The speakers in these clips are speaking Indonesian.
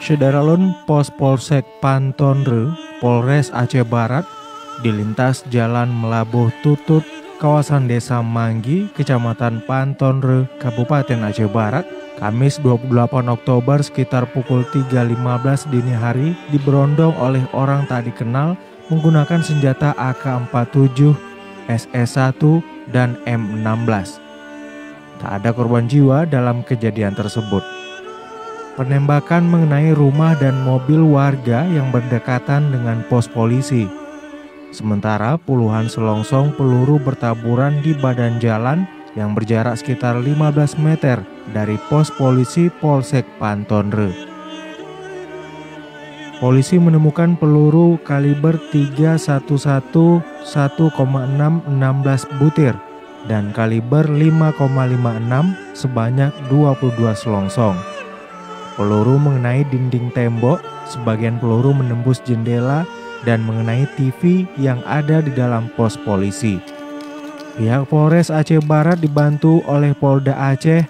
Sederalun Pos Polsek Pantonre, Polres Aceh Barat, di lintas Jalan Melabuh Tutut, kawasan Desa Manggi, Kecamatan Pantonre, Kabupaten Aceh Barat, Kamis 28 Oktober sekitar pukul 3.15 dini hari diberondong oleh orang tak dikenal menggunakan senjata AK-47, SS1, dan M16. Tak ada korban jiwa dalam kejadian tersebut. Penembakan mengenai rumah dan mobil warga yang berdekatan dengan pos polisi. Sementara puluhan selongsong peluru bertaburan di badan jalan yang berjarak sekitar 15 meter dari pos polisi Polsek Pantonre. Polisi menemukan peluru kaliber 311 1,6 16 butir dan kaliber 5,56 sebanyak 22 selongsong. Peluru mengenai dinding tembok, sebagian peluru menembus jendela dan mengenai TV yang ada di dalam pos polisi. Pihak Polres Aceh Barat dibantu oleh Polda Aceh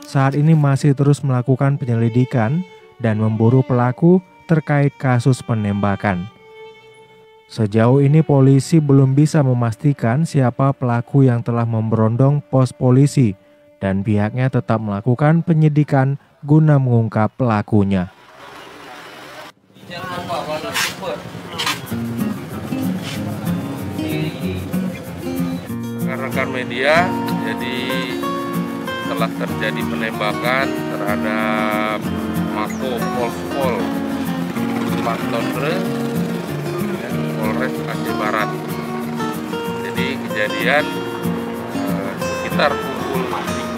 saat ini masih terus melakukan penyelidikan dan memburu pelaku terkait kasus penembakan. Sejauh ini polisi belum bisa memastikan siapa pelaku yang telah memberondong pos polisi dan pihaknya tetap melakukan penyidikan guna mengungkap pelakunya. Rekan-rekan media, jadi telah terjadi penembakan terhadap Mako Polspol Pantonre Polres Aceh Barat. Jadi kejadian sekitar pukul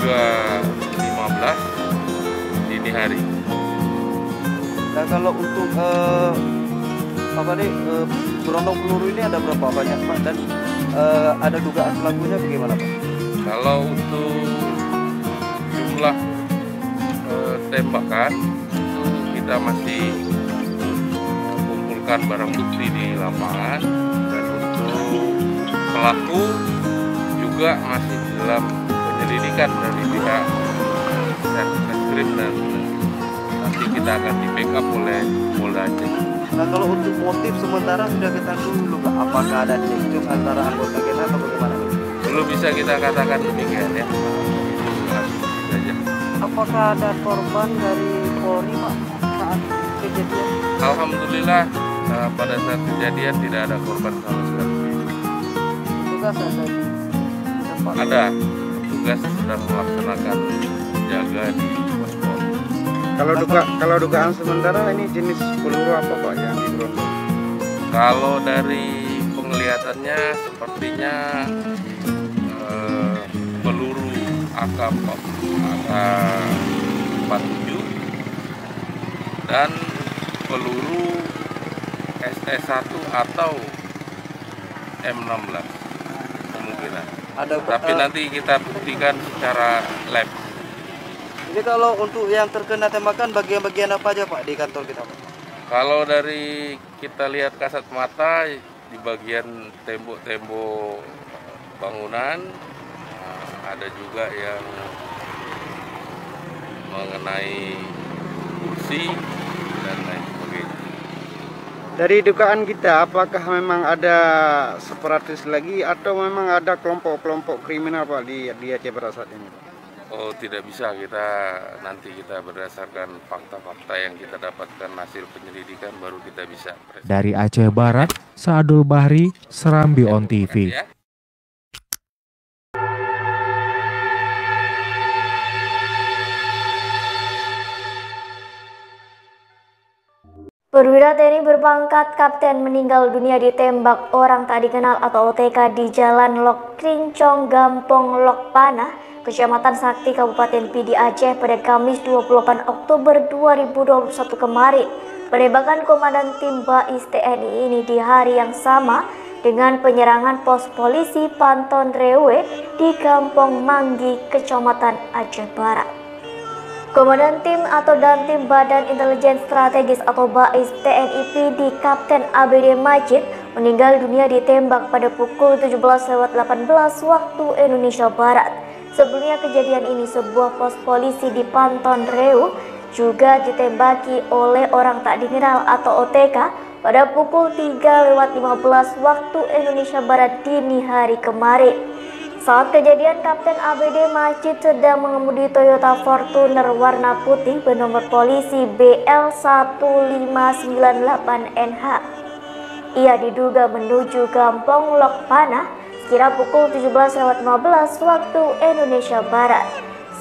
3.15 dini hari. Nah kalau untuk berondong peluru ini ada berapa banyak Pak, dan ada dugaan pelakunya bagaimana Pak? Kalau untuk jumlah tembakan itu kita masih kumpulkan barang bukti di lapangan, dan untuk pelaku juga masih dalam penyelidikan dari pihak Satreskrim dan nanti kita akan di backup oleh Polda Aceh. Nah kalau untuk motif sementara sudah ketahui dulu Pak, apakah ada cekcok antara anggota kita atau bagaimana? Belum bisa kita katakan demikian ya. Saja. Apakah ada korban dari Polri Pak saat kejadian? Alhamdulillah pada saat kejadian tidak ada korban sama sekali. Tugas ada tugas sedang melaksanakan jaga di posko. Kalau dugaan sementara ini jenis peluru apa Pak yang diberondong? Kalau dari penglihatannya sepertinya peluru AK-47 dan peluru SS1 atau M16 kemungkinan. Tapi nanti kita buktikan secara lab. Jadi kalau untuk yang terkena tembakan bagian-bagian apa aja Pak di kantor kita Pak? Kalau dari kita lihat kasat mata di bagian tembok-tembok bangunan, ada juga yang mengenai kursi dan lain sebagainya. Dari dugaan kita, apakah memang ada separatis lagi atau memang ada kelompok-kelompok kriminal Pak di Aceh Barat saat ini Pak? Oh, tidak bisa, nanti kita berdasarkan fakta-fakta yang kita dapatkan hasil penyelidikan baru kita bisa. Dari Aceh Barat, Saadul Bahri, Serambi On TV. Perwira TNI berpangkat Kapten meninggal dunia ditembak orang tak dikenal atau OTK di Jalan Lok Krincong, Gampong Lok Panah, Kecamatan Sakti, Kabupaten Pidi Aceh pada Kamis 28 Oktober 2021 kemarin. Penembakan Komandan Tim Bais TNI ini di hari yang sama dengan penyerangan pos polisi Pantonre di Kampung Manggi, Kecamatan Aceh Barat. Komandan Tim atau Dantim Badan Intelijen Strategis atau BAIS TNI Pidi Kapten ABD Majid meninggal dunia ditembak pada pukul 17.18 waktu Indonesia Barat. Sebelumnya kejadian ini sebuah pos polisi di Pantonre juga ditembaki oleh orang tak dikenal atau OTK pada pukul 3:15 waktu Indonesia Barat dini hari kemarin. Saat kejadian, Kapten ABD Majid sedang mengemudi Toyota Fortuner warna putih bernomor polisi BL1598NH. Ia diduga menuju Gampong Lok Panah sekira pukul 17:15 waktu Indonesia Barat.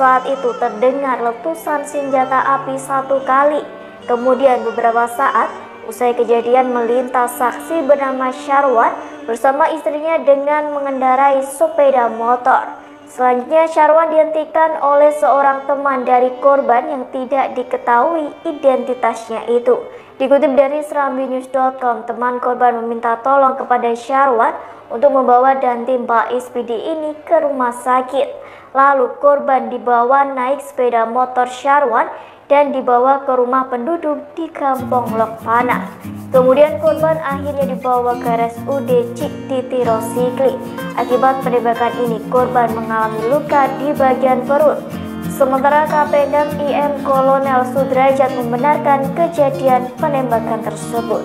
Saat itu terdengar letusan senjata api 1 kali. Kemudian beberapa saat usai kejadian melintas saksi bernama Syarwan bersama istrinya dengan mengendarai sepeda motor. Selanjutnya Syarwan dihentikan oleh seorang teman dari korban yang tidak diketahui identitasnya itu. Dikutip dari serambinews.com, teman korban meminta tolong kepada Syarwan untuk membawa Dantim Bais PD ini ke rumah sakit. Lalu korban dibawa naik sepeda motor Syarwan dan dibawa ke rumah penduduk di Kampung Lok Panah. Kemudian korban akhirnya dibawa ke RSUD Ciktiti Rosikli. Akibat penembakan ini korban mengalami luka di bagian perut. Sementara Kapendam IM Kolonel Sudrajat membenarkan kejadian penembakan tersebut.